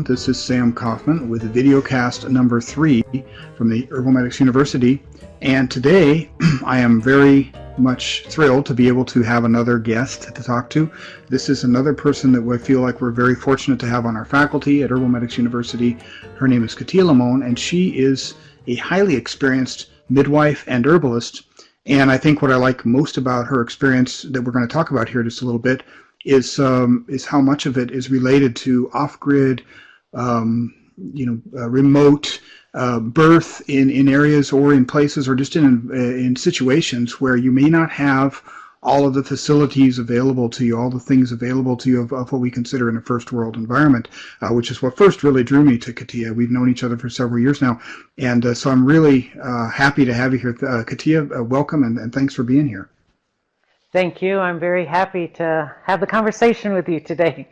This is Sam Coffman with Videocast number 3 from the Herbal University, and today I am very much thrilled to be able to have another guest to talk to. This is another person that I feel like we're very fortunate to have on our faculty at Herbal University. Her name is Katia LeMone, and she is a highly experienced midwife and herbalist. And I think what I like most about her experience that we're going to talk about here just a little bit is how much of it is related to off-grid, remote birth in areas or in places or just in situations where you may not have all of the facilities available to you, all the things available to you of what we consider in a first world environment, which is what first really drew me to Katia. We've known each other for several years now, and so I'm really happy to have you here. Katia, welcome, and thanks for being here. Thank you. I'm very happy to have the conversation with you today.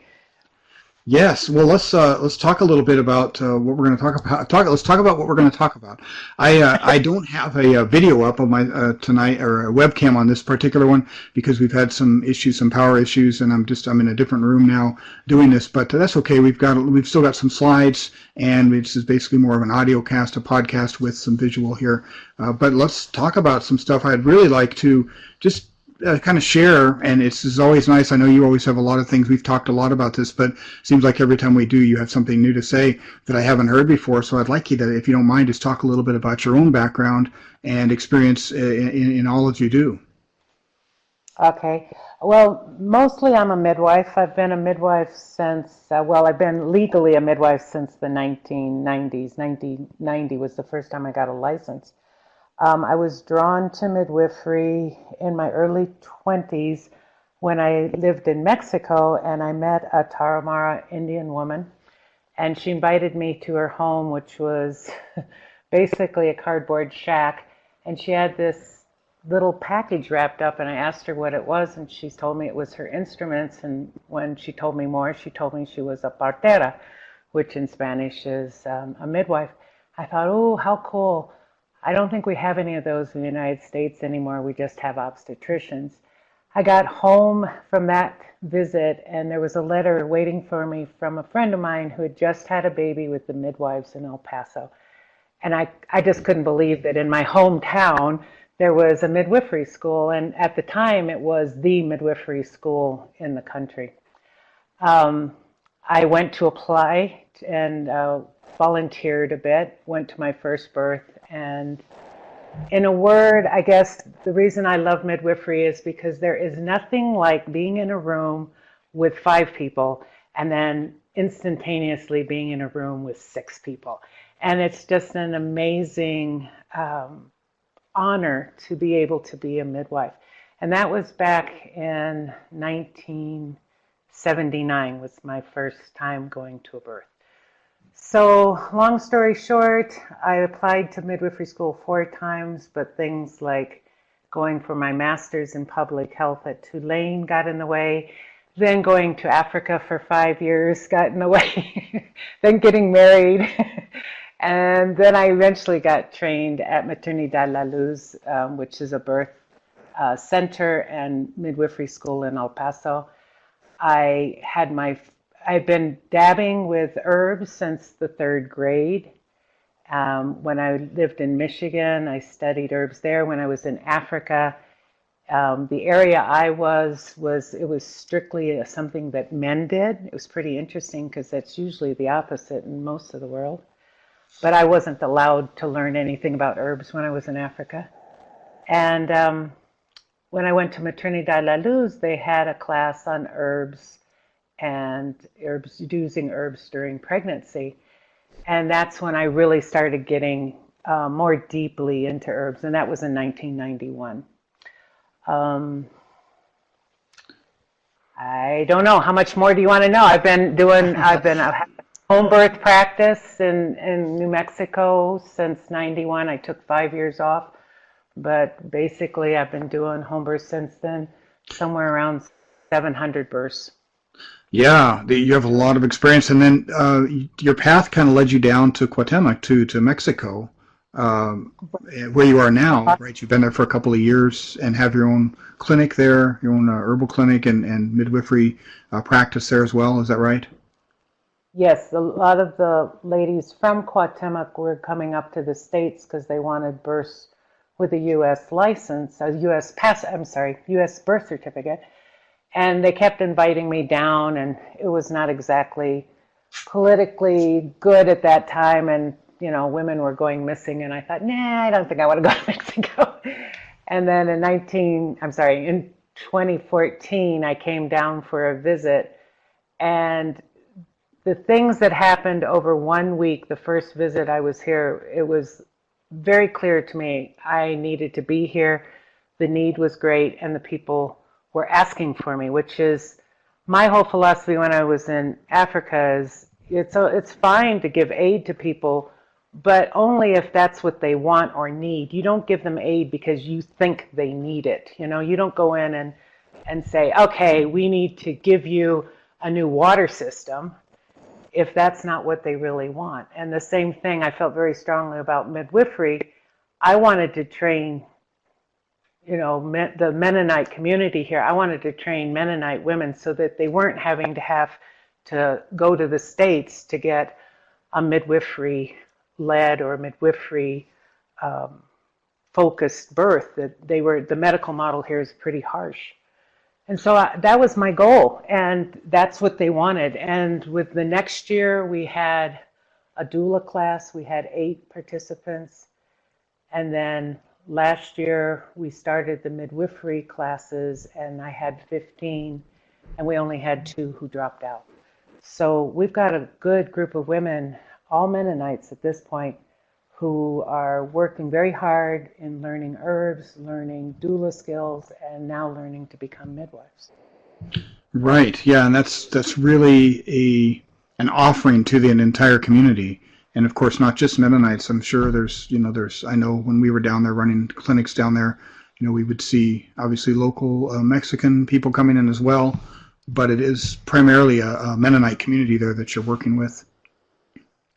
Yes. Well, let's talk a little bit about what we're going to talk about. Let's talk about what we're going to talk about. I don't have a video up on my tonight, or a webcam on this particular one, because we've had some issues, some power issues, and I'm in a different room now doing this. But that's okay. We've still got some slides, and this is basically more of an audio cast, a podcast with some visual here. But let's talk about some stuff. I'd really like to just kind of share, and it's always nice. I know you always have a lot of things. We've talked a lot about this, but it seems like every time we do, you have something new to say that I haven't heard before. So I'd like you to, if you don't mind, just talk a little bit about your own background and experience in all that you do. Okay. Well, mostly I'm a midwife. I've been a midwife since, I've been legally a midwife since the 1990s. 1990 was the first time I got a license. I was drawn to midwifery in my early 20s when I lived in Mexico, and I met a Tarahumara Indian woman, and she invited me to her home, which was basically a cardboard shack, and she had this little package wrapped up, and I asked her what it was, and she told me it was her instruments, and when she told me more, she told me she was a partera, which in Spanish is a midwife. I thought, oh, how cool. I don't think we have any of those in the United States anymore. We just have obstetricians. I got home from that visit, and there was a letter waiting for me from a friend of mine who had just had a baby with the midwives in El Paso. And I just couldn't believe that in my hometown there was a midwifery school, and at the time it was the midwifery school in the country. I went to apply and volunteered a bit, went to my first birth, and in a word, I guess the reason I love midwifery is because there is nothing like being in a room with 5 people and then instantaneously being in a room with 6 people. And it's just an amazing honor to be able to be a midwife. And that was back in 1979 was my first time going to a birth. So long story short, I applied to midwifery school 4 times, but things like going for my master's in public health at Tulane got in the way, then going to Africa for 5 years got in the way, then getting married, and then I eventually got trained at Maternidad La Luz, which is a birth center and midwifery school in El Paso. I've been dabbing with herbs since the 3rd grade. When I lived in Michigan, I studied herbs there. When I was in Africa, the area I was strictly something that men did. It was pretty interesting because that's usually the opposite in most of the world. But I wasn't allowed to learn anything about herbs when I was in Africa. And when I went to Maternidad La Luz, they had a class on herbs and using herbs during pregnancy. And that's when I really started getting more deeply into herbs, and that was in 1991. I don't know, how much more do you want to know? I've had home birth practice in New Mexico since 91. I took 5 years off, but basically I've been doing home birth since then, somewhere around 700 births. Yeah, you have a lot of experience, and then your path kind of led you down to Cuauhtemoc, to Mexico, where you are now, right? You've been there for a couple of years and have your own clinic there, your own herbal clinic and midwifery practice there as well. Is that right? Yes, a lot of the ladies from Cuauhtemoc were coming up to the States because they wanted births with a U.S. license, a U.S. birth certificate. And they kept inviting me down, and it was not exactly politically good at that time. And, women were going missing, and I thought, nah, I don't think I want to go to Mexico. And then in 2014, I came down for a visit, and the things that happened over 1 week, the first visit I was here, it was very clear to me I needed to be here. The need was great, and the people were asking for me, which is my whole philosophy when I was in Africa is it's fine to give aid to people, but only if that's what they want or need. You don't give them aid because you think they need it. You don't go in and say, okay, we need to give you a new water system if that's not what they really want. And the same thing I felt very strongly about midwifery. I wanted to train, the Mennonite community here. I wanted to train Mennonite women so that they weren't having to have to go to the States to get a midwifery-led or midwifery focused birth. That the medical model here is pretty harsh. And so that was my goal, and that's what they wanted. And with the next year, we had a doula class. We had 8 participants. And then last year, we started the midwifery classes, and I had 15, and we only had 2 who dropped out. So we've got a good group of women, all Mennonites at this point, who are working very hard in learning herbs, learning doula skills, and now learning to become midwives. Right. Yeah, and that's really an offering to the entire community, and of course not just Mennonites. I'm sure there's I know when we were down there running clinics down there, we would see obviously local Mexican people coming in as well, but it is primarily a Mennonite community there that you're working with.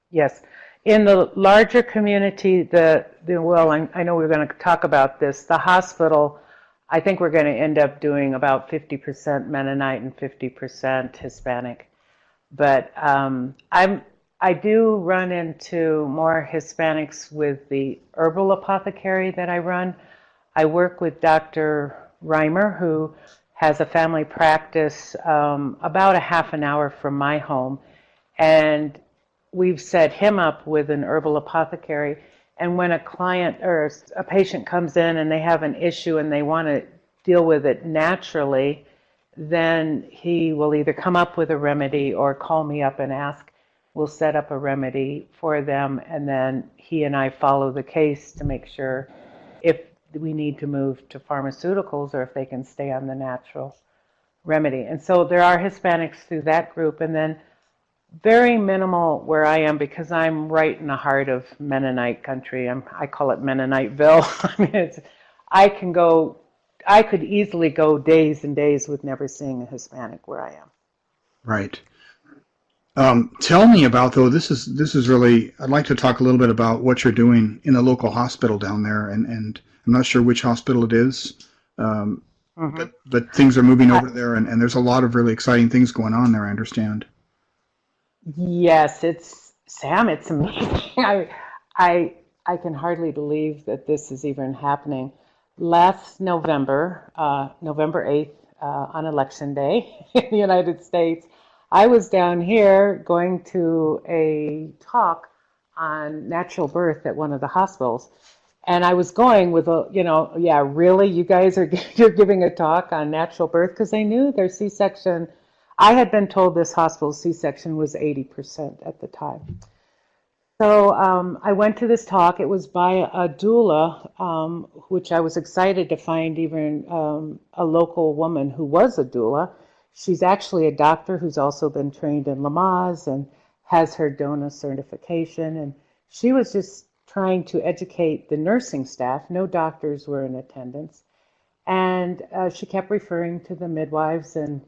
Yes. In the larger community, I know we're going to talk about this. The hospital, I think we're going to end up doing about 50% Mennonite and 50% Hispanic. But I do run into more Hispanics with the herbal apothecary that I run. I work with Dr. Reimer, who has a family practice about a half an hour from my home. And we've set him up with an herbal apothecary, and when a client or a patient comes in and they have an issue and they want to deal with it naturally, then he will either come up with a remedy or call me up and ask. We'll set up a remedy for them, and then he and I follow the case to make sure if we need to move to pharmaceuticals or if they can stay on the natural remedy. And so there are Hispanics through that group, and then very minimal where I am because I'm right in the heart of Mennonite country. I call it Mennoniteville. I could easily go days and days with never seeing a Hispanic where I am. Right. Tell me about, though, this is really, I'd like to talk a little bit about what you're doing in the local hospital down there, and I'm not sure which hospital it is, but things are moving over there, and there's a lot of really exciting things going on there, I understand. Yes, it's amazing. I can hardly believe that this is even happening. Last November, November 8th, on Election Day in the United States, I was down here going to a talk on natural birth at one of the hospitals. And I was going with yeah, really, you guys you're giving a talk on natural birth? Because they knew their C-section. I had been told this hospital's C-section was 80% at the time. So I went to this talk. It was by a doula, which I was excited to find even a local woman who was a doula. She's actually a doctor who's also been trained in Lamaze and has her Doula Certification. And she was just trying to educate the nursing staff. No doctors were in attendance. And she kept referring to the midwives and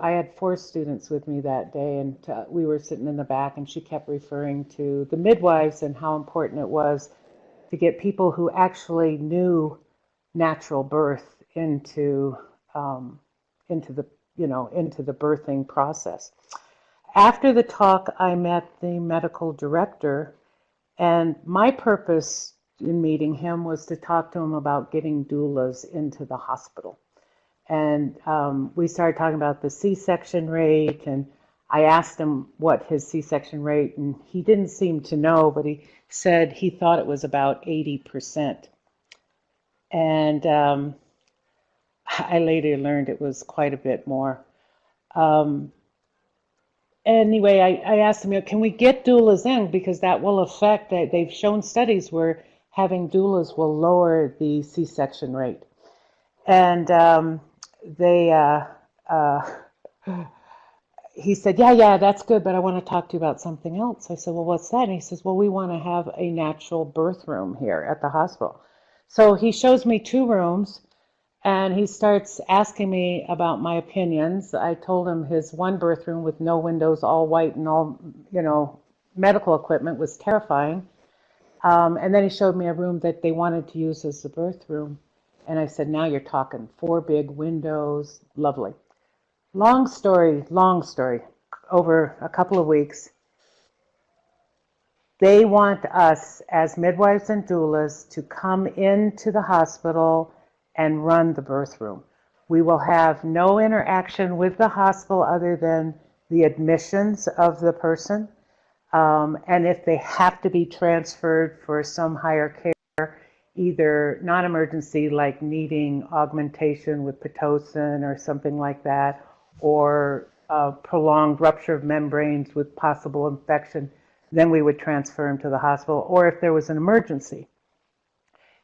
I had 4 students with me that day, and we were sitting in the back, and she kept referring to the midwives and how important it was to get people who actually knew natural birth into the birthing process. After the talk, I met the medical director, and my purpose in meeting him was to talk to him about getting doulas into the hospital. And we started talking about the C-section rate, and I asked him what his C-section rate, and he didn't seem to know, but he said he thought it was about 80%. And I later learned it was quite a bit more. Anyway, I asked him, can we get doulas in? Because that will affect, they've shown studies where having doulas will lower the C-section rate. And he said, yeah, that's good, but I want to talk to you about something else. I said, well, what's that? And he says, well, we want to have a natural birth room here at the hospital. So he shows me 2 rooms, and he starts asking me about my opinions. I told him his one birth room with no windows, all white and all, medical equipment was terrifying. And then he showed me a room that they wanted to use as the birth room. And I said, now you're talking 4 big windows, lovely. Long story, over a couple of weeks. They want us as midwives and doulas to come into the hospital and run the birth room. We will have no interaction with the hospital other than the admissions of the person. And if they have to be transferred for some higher care, either non-emergency like needing augmentation with Pitocin or something like that, or prolonged rupture of membranes with possible infection, then we would transfer him to the hospital, or if there was an emergency.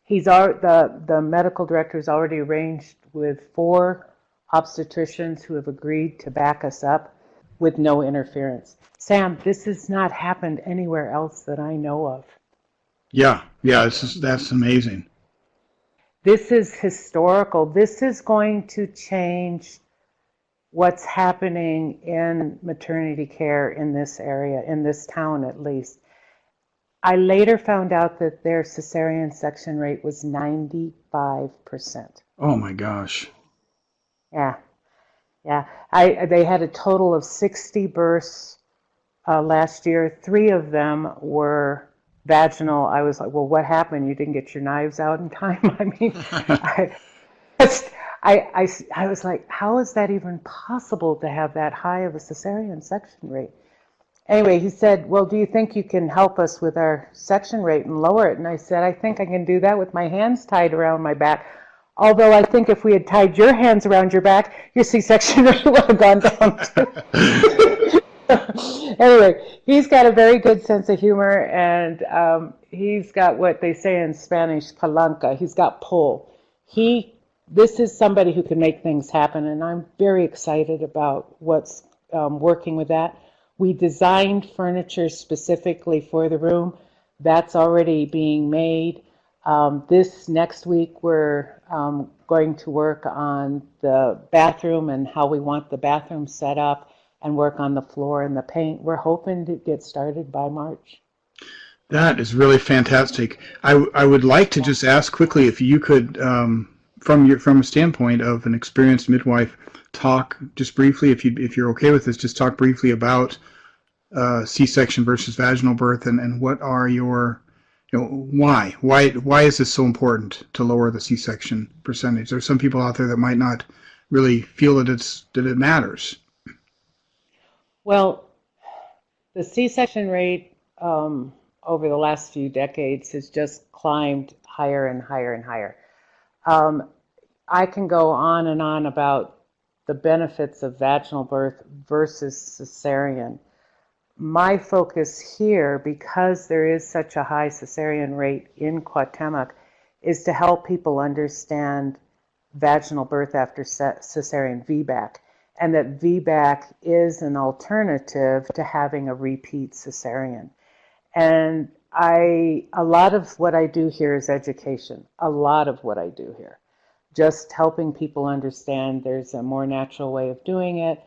The medical director has already arranged with 4 obstetricians who have agreed to back us up with no interference. Sam, this has not happened anywhere else that I know of. Yeah, that's amazing. This is historical. This is going to change what's happening in maternity care in this area, in this town at least. I later found out that their cesarean section rate was 95%. Oh my gosh. Yeah. They had a total of 60 births last year. 3 of them were vaginal. I was like, well, what happened? You didn't get your knives out in time? I mean, I was like, how is that even possible to have that high of a cesarean section rate? Anyway, he said, well, do you think you can help us with our section rate and lower it? And I said, I think I can do that with my hands tied around my back. Although I think if we had tied your hands around your back, your C-section rate would have gone down too. Anyway, he's got a very good sense of humor, and he's got what they say in Spanish, palanca. He's got pull. This is somebody who can make things happen, and I'm very excited about what's working with that. We designed furniture specifically for the room. That's already being made. This next week, we're going to work on the bathroom and how we want the bathroom set up, and work on the floor and the paint. We're hoping to get started by March. That is really fantastic. I would like to just ask quickly if you could, from a standpoint of an experienced midwife, talk just briefly, if you're okay with this, just talk briefly about C-section versus vaginal birth, and what are your, why is this so important to lower the C-section percentage? There's some people out there that might not really feel that it matters. Well, the C-section rate over the last few decades has just climbed higher and higher and higher. I can go on and on about the benefits of vaginal birth versus cesarean. My focus here, because there is such a high cesarean rate in Cuauhtemoc, is to help people understand vaginal birth after cesarean VBAC, and that VBAC is an alternative to having a repeat cesarean. And a lot of what I do here is education. A lot of what I do here. Just helping people understand there's a more natural way of doing it,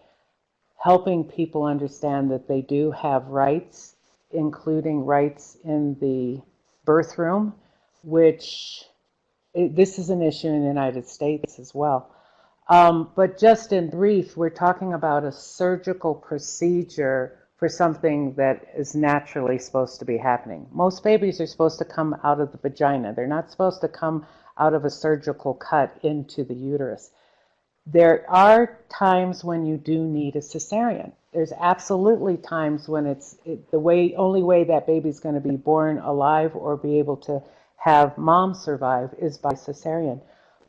helping people understand that they do have rights, including rights in the birth room, which this is an issue in the United States as well. But just in brief, we're talking about a surgical procedure for something that is naturally supposed to be happening. Most babies are supposed to come out of the vagina. They're not supposed to come out of a surgical cut into the uterus. There are times when you do need a cesarean. There's absolutely times when only way that baby's going to be born alive or be able to have mom survive is by cesarean.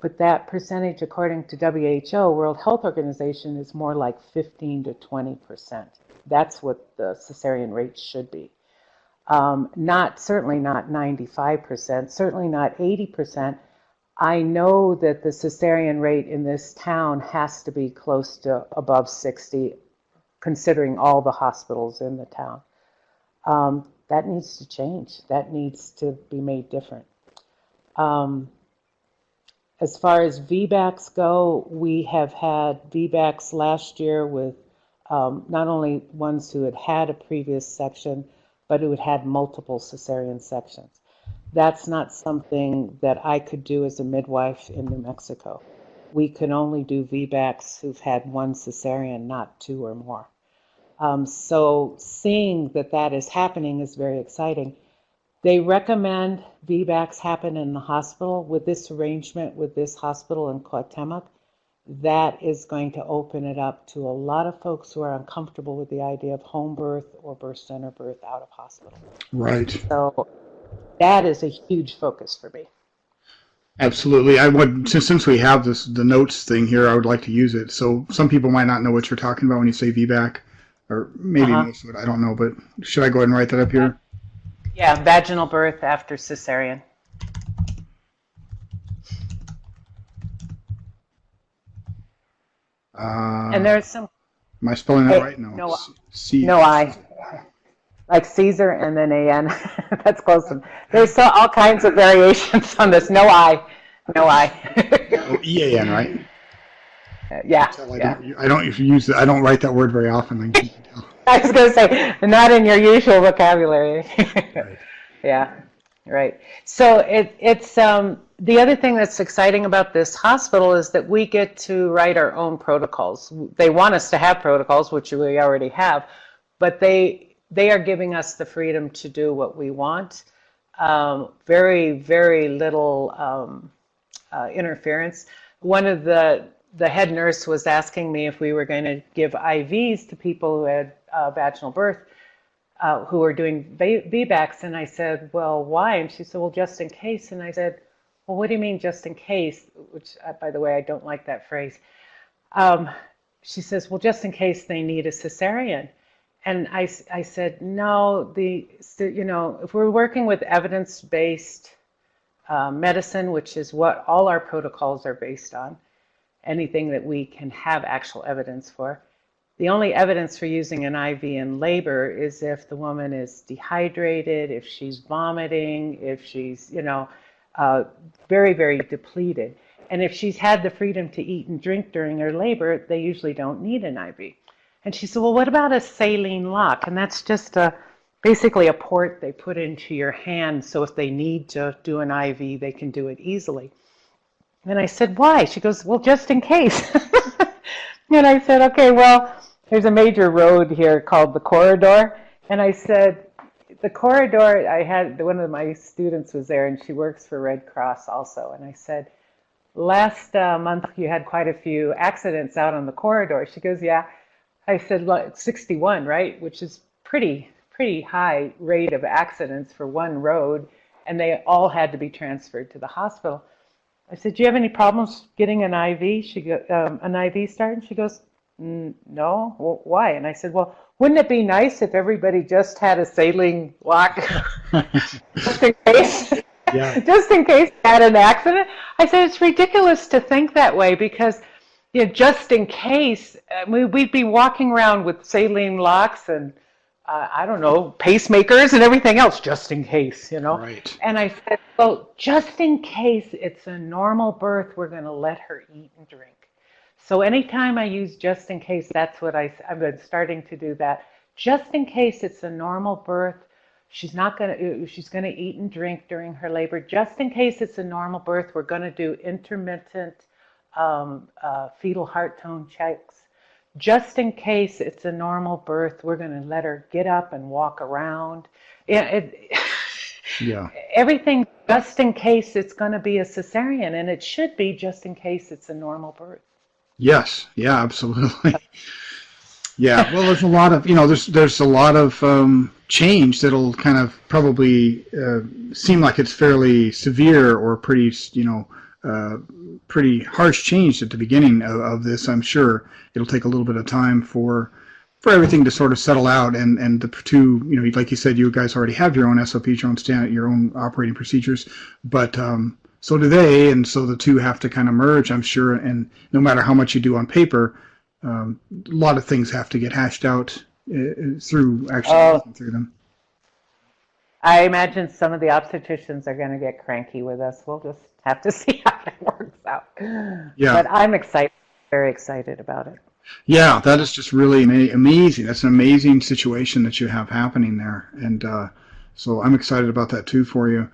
But that percentage, according to WHO, World Health Organization, is more like 15 to 20%. That's what the cesarean rate should be. Certainly not 95%, certainly not 80%. I know that the cesarean rate in this town has to be close to above 60, considering all the hospitals in the town. That needs to change. That needs to be made different. As far as VBACs go, we have had VBACs last year with not only ones who had had a previous section, but who had had multiple cesarean sections. That's not something that I could do as a midwife in New Mexico. We can only do VBACs who've had one cesarean, not two or more. So seeing that that is happening is very exciting. They recommend VBACs happen in the hospital. With this arrangement with this hospital in Cuauhtemoc, that is going to open it up to a lot of folks who are uncomfortable with the idea of home birth or birth center birth out of hospital. Right. So that is a huge focus for me. Absolutely. I would, since we have the notes thing here, I would like to use it. So some people might not know what you're talking about when you say VBAC, or maybe most of it, I don't know, but should I go ahead and write that up here? Yeah, vaginal birth after cesarean. And there's some. Am I spelling that right? No. No I. Like Caesar and then AN. That's close. There's all kinds of variations on this. No I. No I. Oh, EAN, right? Yeah. I don't write that word very often. I was going to say, not in your usual vocabulary. Right. Yeah, right. So it's the other thing that's exciting about this hospital is that we get to write our own protocols. They want us to have protocols, which we already have, but they are giving us the freedom to do what we want. Very, very little interference. One of the head nurse was asking me if we were going to give IVs to people who had vaginal birth, who were doing VBACs, and I said, well, why? And she said, well, just in case. And I said, well, what do you mean just in case? Which, by the way, I don't like that phrase. She says, well, just in case they need a cesarean. And I said, no, if we're working with evidence-based medicine, which is what all our protocols are based on, anything that we can have actual evidence for, the only evidence for using an IV in labor is if the woman is dehydrated, if she's vomiting, if she's, very, very depleted. And if she's had the freedom to eat and drink during her labor, they usually don't need an IV. And she said, well, what about a saline lock? And that's just basically a port they put into your hand, so if they need to do an IV, they can do it easily. And I said, why? She goes, well, just in case. And I said, okay, well, there's a major road here called the Corridor. And I said, the Corridor, one of my students was there, and she works for Red Cross also. And I said, last month you had quite a few accidents out on the Corridor. She goes, yeah. I said, look, 61, right? Which is pretty high rate of accidents for one road. And they all had to be transferred to the hospital. I said, do you have any problems getting an IV? An IV started? She goes, no. Well, why? And I said, well, wouldn't it be nice if everybody just had a saline lock just in case? Yeah. Just in case they had an accident? I said, it's ridiculous to think that way because, just in case, we'd be walking around with saline locks and I don't know, pacemakers and everything else, just in case, Right. And I said, well, just in case it's a normal birth, we're going to let her eat and drink. So anytime I use just in case, that's what I've been starting to do that. Just in case it's a normal birth, she's going to eat and drink during her labor. Just in case it's a normal birth, we're going to do intermittent fetal heart tone checks. Just in case it's a normal birth, we're going to let her get up and walk around. Yeah. Everything just in case it's going to be a cesarean, and it should be just in case it's a normal birth. Yes. Yeah, absolutely. Yeah. Well, there's a lot of, there's a lot of change that'll kind of probably seem like it's fairly severe or pretty, pretty harsh change at the beginning of this. I'm sure it'll take a little bit of time for everything to sort of settle out, and the two, like you said, you guys already have your own SOPs, your own operating procedures, but so do they, and so the two have to kind of merge, I'm sure. And no matter how much you do on paper, a lot of things have to get hashed out through actually working through them. I imagine some of the obstetricians are going to get cranky with us. We'll just have to see how it works out. Yeah. But I'm excited, very excited about it. Yeah, that is just really amazing. That's an amazing situation that you have happening there. And so I'm excited about that too for you.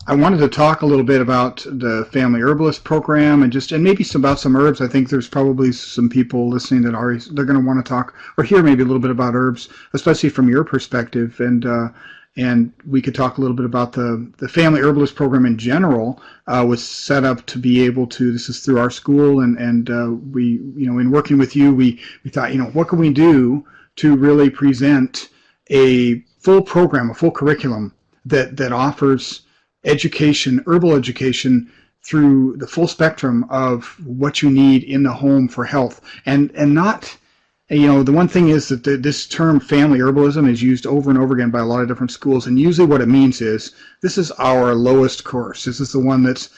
I wanted to talk a little bit about the Family Herbalist program and maybe about some herbs. I think there's probably some people listening that they're going to want to talk or hear maybe a little bit about herbs, especially from your perspective. And we could talk a little bit about the Family Herbalist program in general. Was set up to be able to. This is through our school, and we, in working with you, we thought, what can we do to really present a full program, a full curriculum that offers education, herbal education, through the full spectrum of what you need in the home for health, and not. The one thing is that this term family herbalism is used over and over again by a lot of different schools, and usually what it means is this is our lowest course. This is the one that's,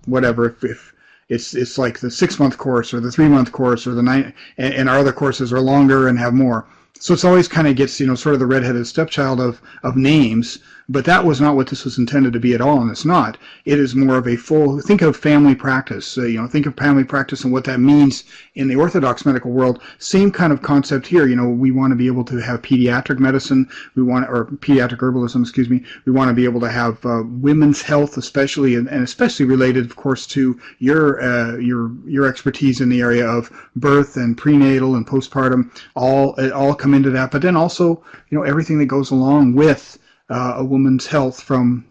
whatever, if it's like the 6-month course or the 3-month course or the 9, and our other courses are longer and have more. So it's always kind of gets, sort of the redheaded stepchild of names, but that was not what this was intended to be at all, and it's not. It is more of a full, think of family practice, think of family practice and what that means in the Orthodox medical world. Same kind of concept here. We want to be able to have pediatric medicine, or pediatric herbalism, excuse me. We want to be able to have women's health, especially, and especially related, of course, to your expertise in the area of birth and prenatal and postpartum. All come into that, but then also, everything that goes along with a woman's health from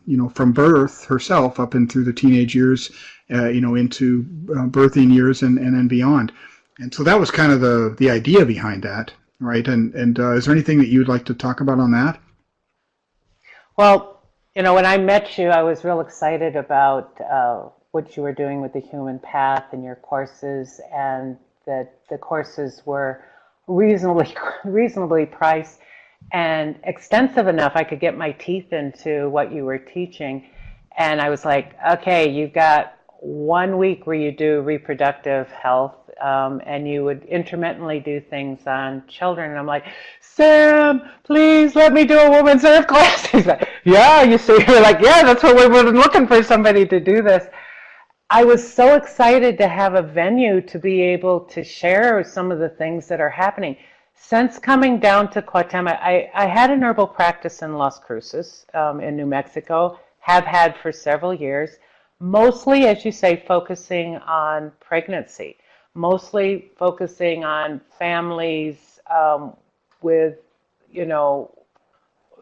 birth herself up and through the teenage years, into birthing years and then beyond. And so that was kind of the idea behind that, right? And is there anything that you'd like to talk about on that? Well, when I met you, I was real excited about what you were doing with the Human Path and your courses, and that the courses were reasonably priced and extensive enough I could get my teeth into what you were teaching. And I was like, okay, you've got 1 week where you do reproductive health, and you would intermittently do things on children. And I'm like, Sam, please let me do a women's herb class. He's like, yeah, you're like, yeah, that's what we've been looking for, somebody to do this. I was so excited to have a venue to be able to share some of the things that are happening. Since coming down to Cuauhtémoc, I had an herbal practice in Las Cruces, in New Mexico, have had for several years, mostly, as you say, focusing on pregnancy, mostly focusing on families with, the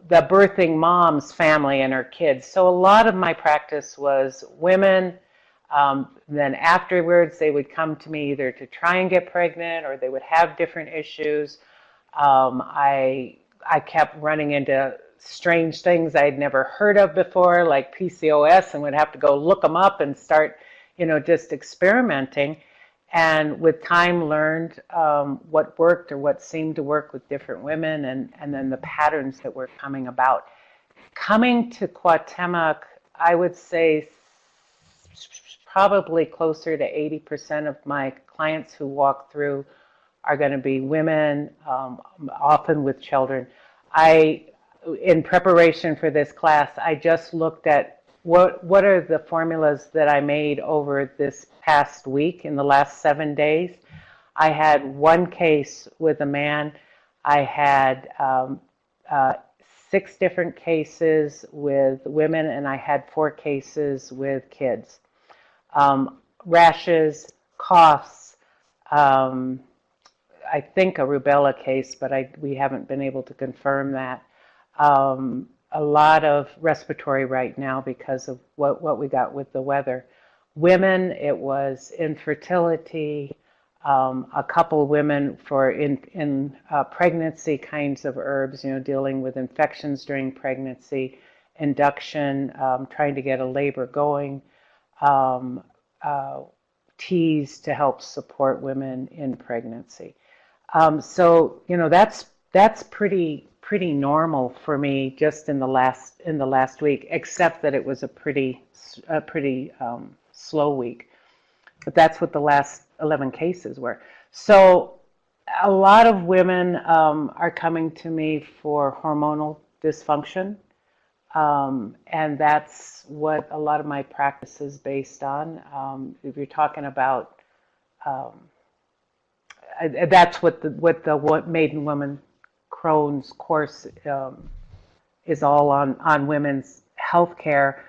birthing mom's family and her kids. So a lot of my practice was women. Then afterwards, they would come to me either to try and get pregnant or they would have different issues. I kept running into strange things I'd never heard of before, like PCOS, and would have to go look them up and start, just experimenting. And with time learned what worked or what seemed to work with different women, and then the patterns that were coming about. Coming to Cuauhtémoc, I would say probably closer to 80% of my clients who walk through are going to be women, often with children. In preparation for this class, I just looked at what are the formulas that I made over this past week in the last 7 days. I had one case with a man. I had 6 different cases with women, and I had 4 cases with kids. rashes, coughs, I think a rubella case, but we haven't been able to confirm that. A lot of respiratory right now because of what we got with the weather. Women, it was infertility, a couple women for in pregnancy kinds of herbs, dealing with infections during pregnancy, induction, trying to get a labor going, um, teas to help support women in pregnancy. So that's pretty normal for me just in the last week, except that it was a pretty slow week. But that's what the last 11 cases were. So a lot of women are coming to me for hormonal dysfunction, and that's what a lot of my practice is based on. If you're talking about that's what the Maiden Woman Crohn's course is all on women's health care,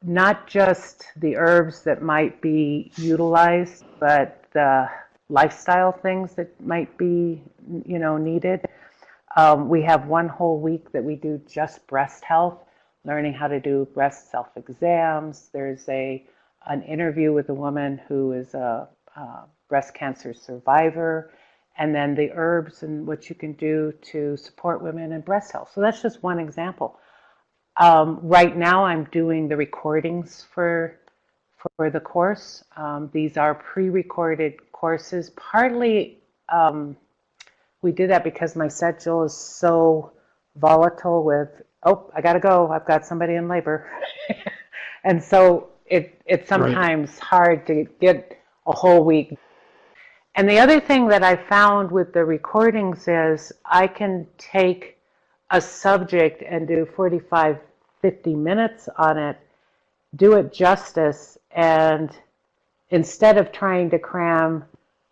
not just the herbs that might be utilized, but the lifestyle things that might be needed. We have one whole week that we do just breast health, learning how to do breast self-exams. There's an interview with a woman who is a breast cancer survivor, and then the herbs and what you can do to support women in breast health. So that's just one example. Right now I'm doing the recordings for the course. These are pre-recorded courses. Partly we did that because my schedule is so volatile with, oh, I gotta go, I've got somebody in labor. And so it's sometimes hard to get a whole week. And the other thing that I found with the recordings is I can take a subject and do 45, 50 minutes on it, do it justice, and instead of trying to cram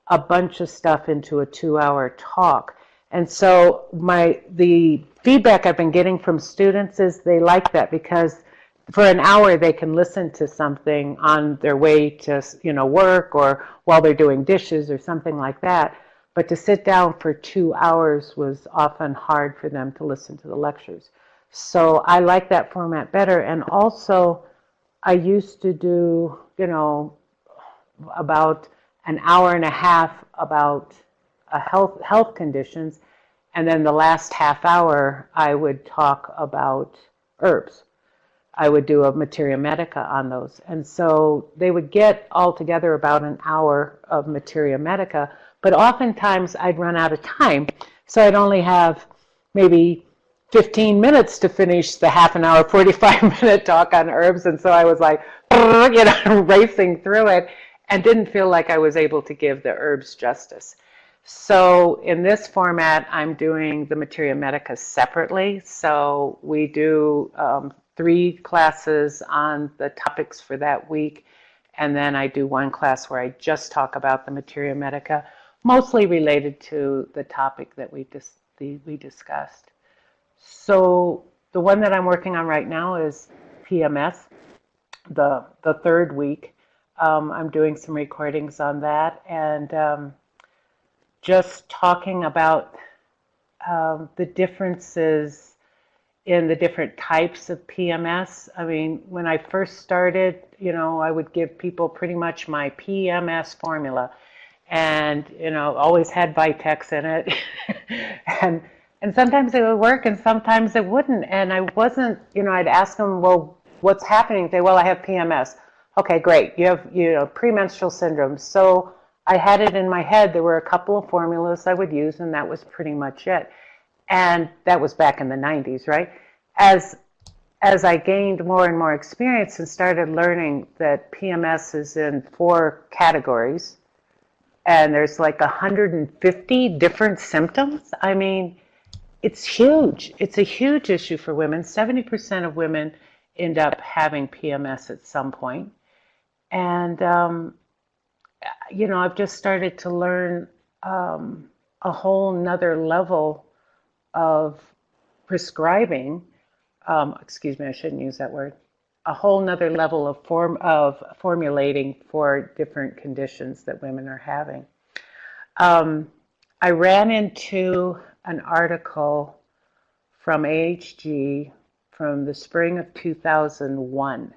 a bunch of stuff into a 2-hour talk. And so the feedback I've been getting from students is they like that because for an hour they can listen to something on their way to work or while they're doing dishes or something like that. But to sit down for 2 hours was often hard for them to listen to the lectures. So I like that format better. And also I used to do, about an hour and a half about health conditions. And then the last half hour, I would talk about herbs. I would do a materia medica on those. And so they would get altogether about an hour of materia medica, but oftentimes I'd run out of time. So I'd only have maybe 15 minutes to finish the half an hour, 45-minute talk on herbs. And so I was like, racing through it and didn't feel like I was able to give the herbs justice. So in this format, I'm doing the materia medica separately. So we do 3 classes on the topics for that week, and then I do 1 class where I just talk about the materia medica, mostly related to the topic that we discussed. So the one that I'm working on right now is PMS, the 3rd week. I'm doing some recordings on that, and just talking about the differences in the different types of PMS. I mean, when I first started, I would give people pretty much my PMS formula, and always had Vitex in it, and sometimes it would work, and sometimes it wouldn't. And I wasn't, I'd ask them, well, what's happening? They, well, I have PMS. Okay, great. You have premenstrual syndrome. So I had it in my head. There were a couple of formulas I would use, and that was pretty much it. And that was back in the 90s, right? As I gained more and more experience and started learning that PMS is in 4 categories, and there's like 150 different symptoms. I mean, it's huge. It's a huge issue for women. 70% of women end up having PMS at some point. And, I've just started to learn a whole nother level of prescribing, excuse me, I shouldn't use that word, a whole nother level of formulating for different conditions that women are having. I ran into an article from AHG from the spring of 2001,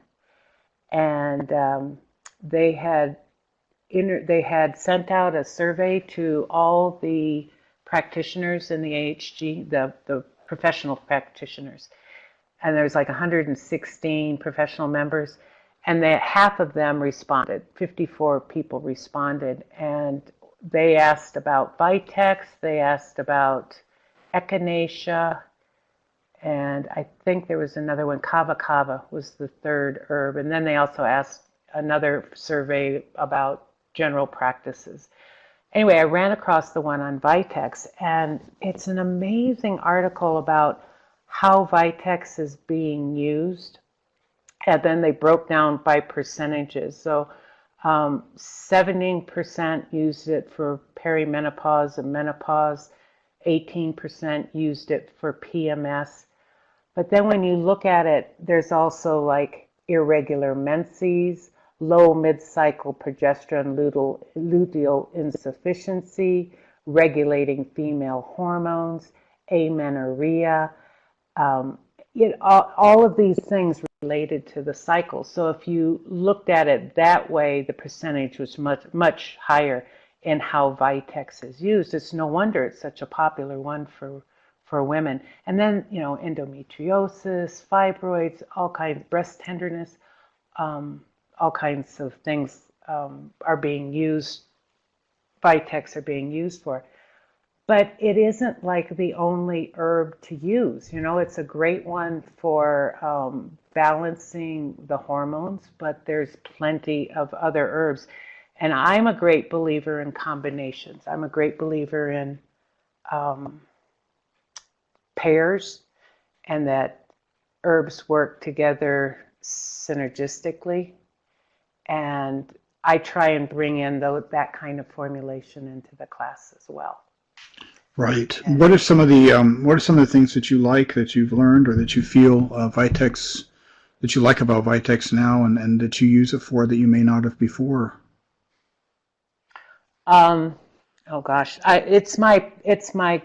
and they had sent out a survey to all the practitioners in the AHG, the professional practitioners, and there was like 116 professional members, and half of them responded. 54 people responded, and they asked about Vitex, they asked about echinacea, and I think there was another one, kava kava was the third herb, and then they also asked another survey about general practices. Anyway, I ran across the one on Vitex, and it's an amazing article about how Vitex is being used. And then they broke down by percentages. So 17% used it for perimenopause and menopause, 18% used it for PMS. But then when you look at it, there's also like irregular menses, low mid-cycle progesterone luteal insufficiency, regulating female hormones, amenorrhea, all of these things related to the cycle. So if you looked at it that way, the percentage was much higher in how Vitex is used. It's no wonder it's such a popular one for women. And then, endometriosis, fibroids, all kinds, breast tenderness, all kinds of things are being used, Vitex are being used for. But it isn't like the only herb to use. It's a great one for balancing the hormones, but there's plenty of other herbs. And I'm a great believer in combinations. I'm a great believer in pairs, and that herbs work together synergistically. And I try and bring in that kind of formulation into the class as well. Right. And what are some of the things that you like, that you've learned, or that you feel Vitex, that you like about Vitex now, and that you use it for that you may not have before? Oh gosh, it's my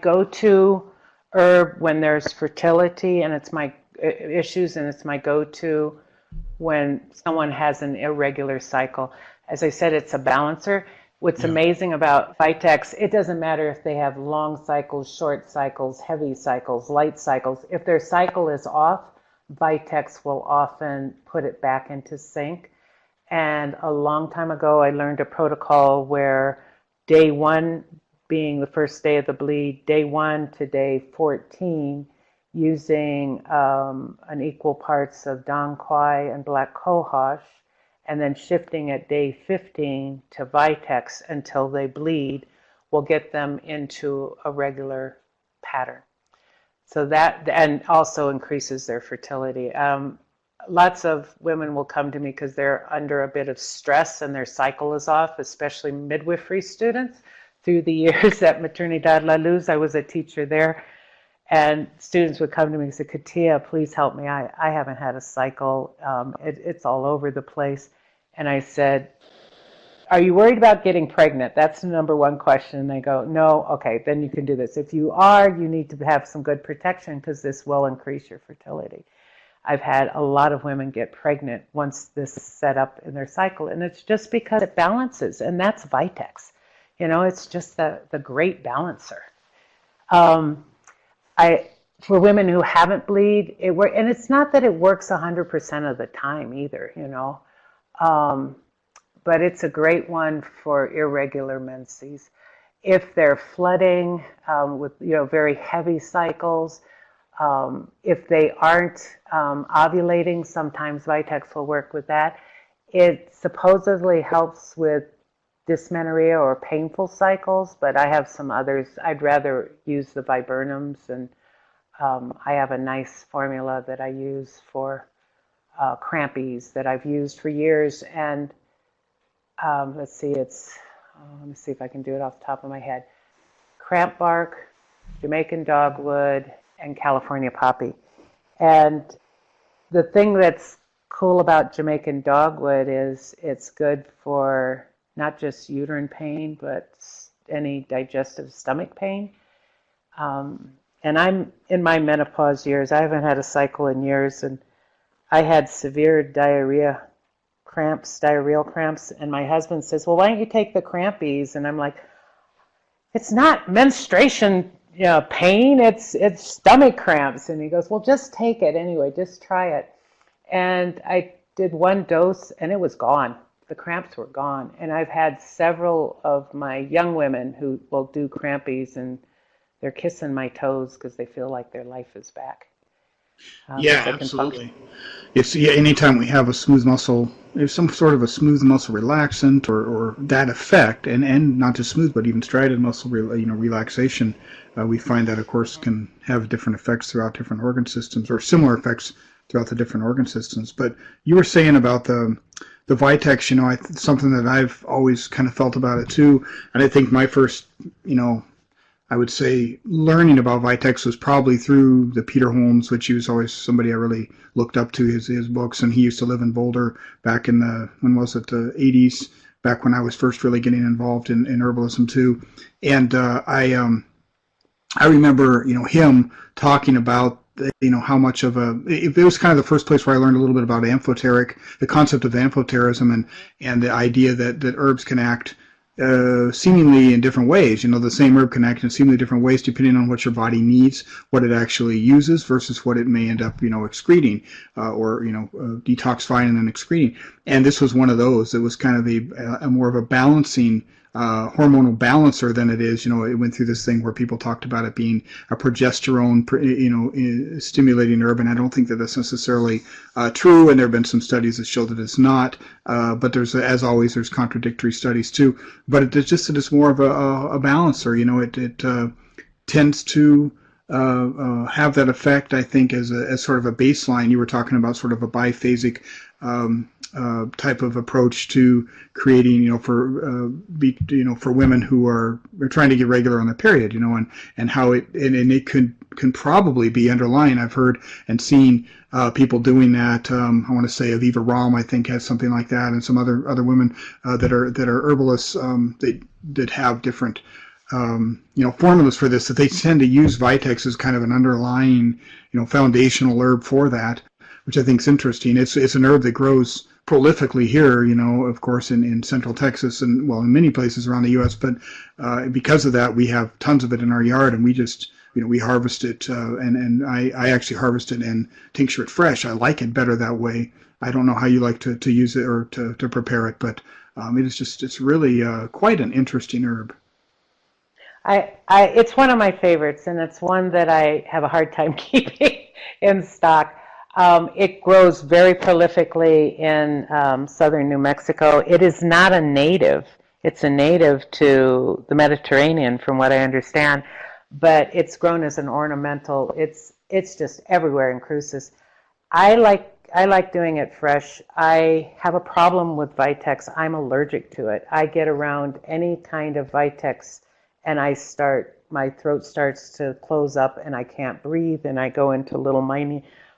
go-to herb when there's fertility, and it's my issues, and it's my go-to when someone has an irregular cycle. As I said, it's a balancer. What's amazing about Vitex, it doesn't matter if they have long cycles, short cycles, heavy cycles, light cycles. If their cycle is off, Vitex will often put it back into sync. And a long time ago, I learned a protocol where day 1 being the first day of the bleed, day 1 to day 14, using an equal parts of Dong Quai and black cohosh, and then shifting at day 15 to Vitex until they bleed, will get them into a regular pattern. So that, and also increases their fertility. Lots of women will come to me because they're under a bit of stress and their cycle is off, especially midwifery students. Through the years at Maternidad La Luz, I was a teacher there, and students would come to me and say, Katia, please help me. I haven't had a cycle. It's all over the place. And I said, are you worried about getting pregnant? That's the number one question. And they go, no. Okay, then you can do this. If you are, you need to have some good protection because this will increase your fertility. I've had a lot of women get pregnant once this is set up in their cycle, and it's just because it balances, and that's Vitex. It's just the great balancer. For women who haven't bleed, and it's not that it works 100% of the time either, but it's a great one for irregular menses. If they're flooding with very heavy cycles, if they aren't ovulating, sometimes Vitex will work with that. It supposedly helps with dysmenorrhea or painful cycles, but I have some others. I'd rather use the viburnums, and I have a nice formula that I use for crampies that I've used for years. And let's see, let me see if I can do it off the top of my head. Cramp bark, Jamaican dogwood, and California poppy. And the thing that's cool about Jamaican dogwood is it's good for not just uterine pain, but any digestive stomach pain. And I'm in my menopause years. I haven't had a cycle in years, and I had severe diarrheal cramps, and my husband says, well, why don't you take the crampies? And I'm like, it's not menstruation pain, it's stomach cramps. And he goes, well, just take it anyway, just try it. And I did one dose, and it was gone. The cramps were gone. And I've had several of my young women who will do crampies, and they're kissing my toes because they feel like their life is back. Yeah, absolutely. It's anytime we have a smooth muscle, there's some sort of a smooth muscle relaxant or that effect, and not just smooth, but even striated muscle, relaxation. We find that, of course, can have different effects throughout different organ systems, or similar effects throughout the different organ systems. But you were saying about the Vitex, something that I've always kind of felt about it too, and I think my first, I would say learning about Vitex was probably through the Peter Holmes, which he was always somebody I really looked up to, his books, and he used to live in Boulder back in the 80s, back when I was first really getting involved in herbalism too. And I remember, him talking about how much of it was kind of the first place where I learned a little bit about the concept of amphoterism, and the idea that herbs can act seemingly in different ways. The same herb can act in seemingly different ways depending on what your body needs, what it actually uses versus what it may end up, excreting, or detoxifying and then excreting. And this was one of those. It was kind of a more of a balancing, hormonal balancer than it is. It went through this thing where people talked about it being a progesterone, stimulating herb, and I don't think that that's necessarily true. And there have been some studies that show that it's not. But as always, there's contradictory studies too. But it's more of a balancer. It tends to have that effect, I think, as sort of a baseline. You were talking about sort of a biphasic type of approach to creating, for women who are trying to get regular on the period, and how it can probably be underlying. I've heard and seen people doing that. I want to say Aviva Romm, I think, has something like that, and some other women that are herbalists that have different formulas for this, that they tend to use Vitex as kind of an underlying, foundational herb for that, which I think is interesting. It's an herb that grows prolifically here, of course, in Central Texas and, well, in many places around the U.S. But because of that, we have tons of it in our yard, and we just, we harvest it, and I actually harvest it and tincture it fresh. I like it better that way. I don't know how you like to use it or to prepare it, but it's really quite an interesting herb. It's one of my favorites, and it's one that I have a hard time keeping in stock. It grows very prolifically in southern New Mexico. It is not a native. It's a native to the Mediterranean, from what I understand, but it's grown as an ornamental. It's just everywhere in Cruces. I like doing it fresh. I have a problem with Vitex. I'm allergic to it. I get around any kind of Vitex, and my throat starts to close up, and I can't breathe, and I go into little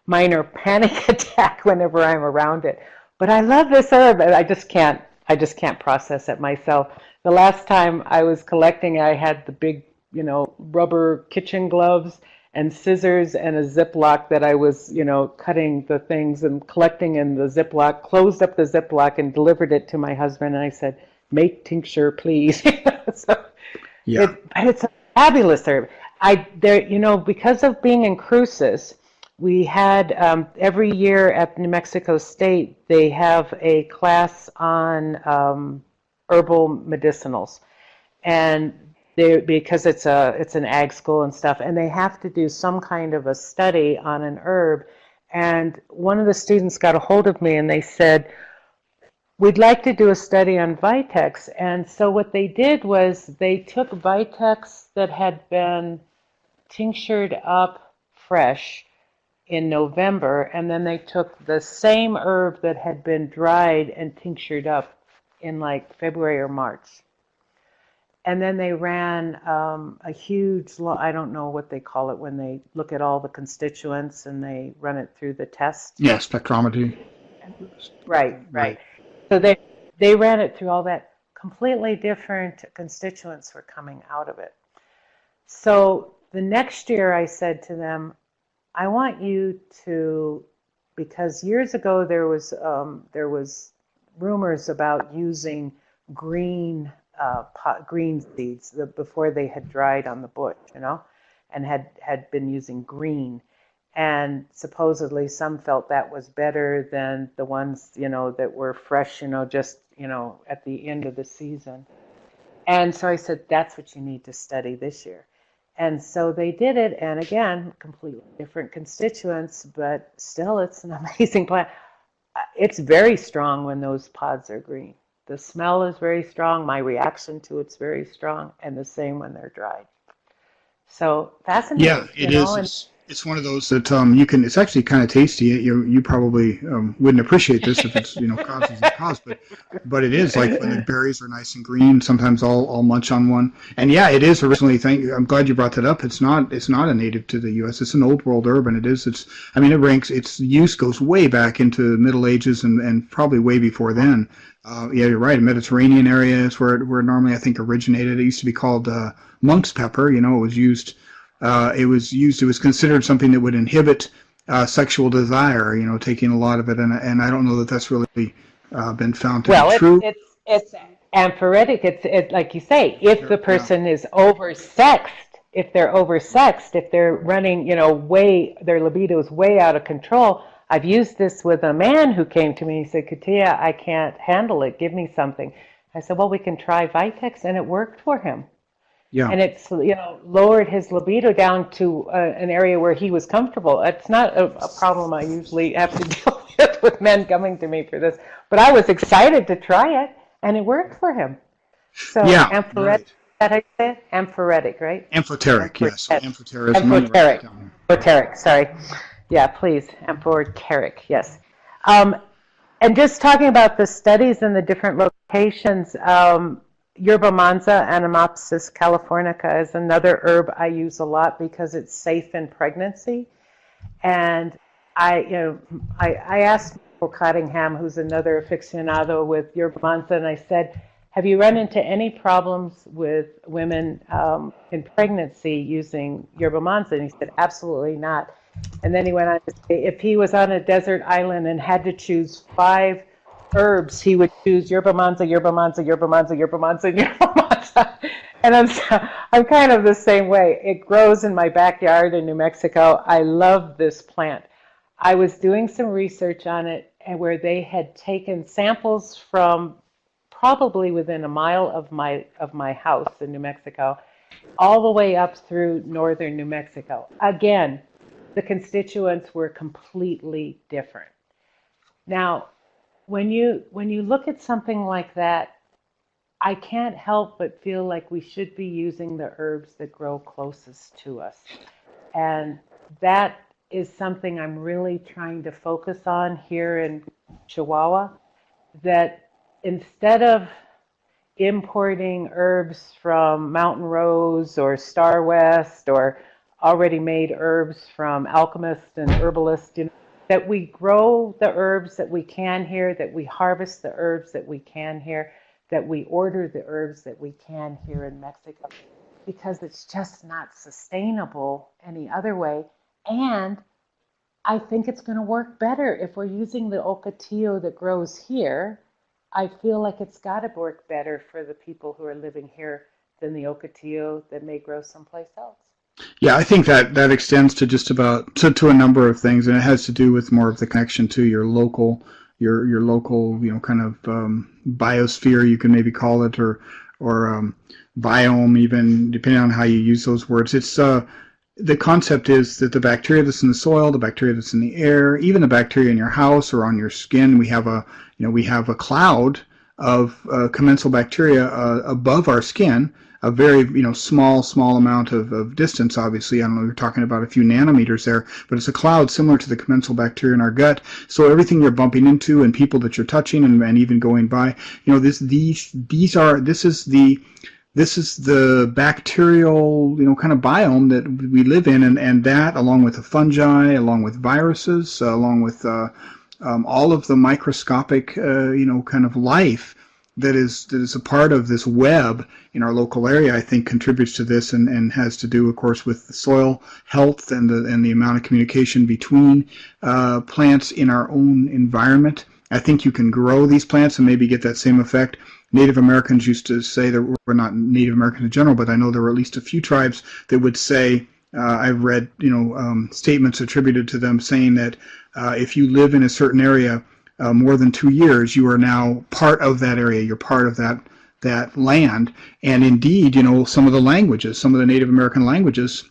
minor panic attack whenever I'm around it. But I love this herb, and I just can't process it myself. The last time I was collecting, I had the big, rubber kitchen gloves and scissors and a Ziploc that I was, cutting the things and collecting in the Ziploc, closed up the Ziploc and delivered it to my husband, and I said, make tincture, please. So, yeah. But it's a fabulous herb. Because of being in Cruces, we had every year at New Mexico State, they have a class on herbal medicinals, and because it's an ag school and stuff, and they have to do some kind of a study on an herb. And one of the students got a hold of me, and they said, we'd like to do a study on Vitex. And so what they did was they took Vitex that had been tinctured up fresh in November, and then they took the same herb that had been dried and tinctured up in like February or March. And then they ran a huge, I don't know what they call it when they look at all the constituents and they run it through the test. Yeah, spectrometry. Right, Right. right. So they ran it through all that. Completely different constituents were coming out of it. So the next year I said to them, I want you to, because years ago there was rumors about using green green seeds before they had dried on the bush, and had been using green, and supposedly some felt that was better than the ones that were fresh, just at the end of the season. And so I said, that's what you need to study this year. And so they did it, and again, completely different constituents, but still it's an amazing plant. It's very strong when those pods are green. The smell is very strong, my reaction to it's very strong, and the same when they're dried. So Yeah, fascinating, it is. and It's one of those that you can. It's actually kind of tasty. You probably wouldn't appreciate this if it's causes a cause, but it is like when the berries are nice and green. Sometimes I'll munch on one, and yeah, it is originally. I'm glad you brought that up. It's not a native to the U.S. It's an old world herb, and it is. I mean, it ranks. Its use goes way back into the Middle Ages and probably way before then. Yeah, you're right. Mediterranean area is where it normally I think originated. It used to be called monk's pepper. It was used. It was considered something that would inhibit sexual desire, taking a lot of it. And I don't know that that's really been found to be well, true. it's amphoretic. It's like you say, if the Sure, yeah. person is oversexed, if they're oversexed, if they're running, their libido is way out of control. I've used this with a man who came to me. He said, Katia, I can't handle it. Give me something. I said, well, we can try Vitex, and it worked for him. Yeah. And it's lowered his libido down to an area where he was comfortable. It's not a problem I usually have to deal with men coming to me for this, but I was excited to try it, and it worked for him. So Yeah. amphoretic, Right. is that how you say it? Amphoretic, right? Amphoteric, yes. Amphoterism. Amphoteric. Amphoteric, sorry. Yeah, please. Amphoteric, yes. And just talking about the studies in the different locations, Yerba Manza, Anamopsis californica, is another herb I use a lot because it's safe in pregnancy. And I asked Michael Cottingham, who's another aficionado with Yerba Manza, and I said, have you run into any problems with women in pregnancy using Yerba Manza? And he said, absolutely not. And then he went on to say, if he was on a desert island and had to choose 5 herbs, he would choose Yerba Manza, Yerba Manza, Yerba Manza, Yerba Manza, and Yerba Manza. And I'm kind of the same way. It grows in my backyard in New Mexico. I love this plant. I was doing some research on it, and where they had taken samples from probably within a mile of my house in New Mexico, all the way up through northern New Mexico. Again, the constituents were completely different. Now, when you look at something like that, I can't help but feel like we should be using the herbs that grow closest to us. And that is something I'm really trying to focus on here in Chihuahua, that instead of importing herbs from Mountain Rose or Star West or already made herbs from Alchemist and Herbalist, that we grow the herbs that we can here, that we harvest the herbs that we can here, that we order the herbs that we can here in Mexico, because it's just not sustainable any other way. And I think it's going to work better if we're using the ocotillo that grows here. I feel like it's got to work better for the people who are living here than the ocotillo that may grow someplace else. Yeah, I think that extends to just about to a number of things, and it has to do with more of the connection to your local, kind of biosphere, you can maybe call it, or biome, even depending on how you use those words. It's the concept is that the bacteria that's in the soil, the bacteria that's in the air, even the bacteria in your house or on your skin, we have a cloud of commensal bacteria above our skin. A very small amount of distance, obviously. I don't know, we're talking about a few nanometers there, but it's a cloud similar to the commensal bacteria in our gut. So everything you're bumping into and people that you're touching and even going by, this is the bacterial kind of biome that we live in, and that, along with the fungi, along with viruses, along with all of the microscopic, kind of life that is a part of this web in our local area, I think contributes to this, and has to do, of course, with the soil health and the amount of communication between plants in our own environment. I think you can grow these plants and maybe get that same effect. Native Americans used to say that we're not Native Americans in general, but I know there were at least a few tribes that would say, I've read, statements attributed to them saying that if you live in a certain area more than 2 years, you are now part of that area. You're part of that land. And indeed, some of the Native American languages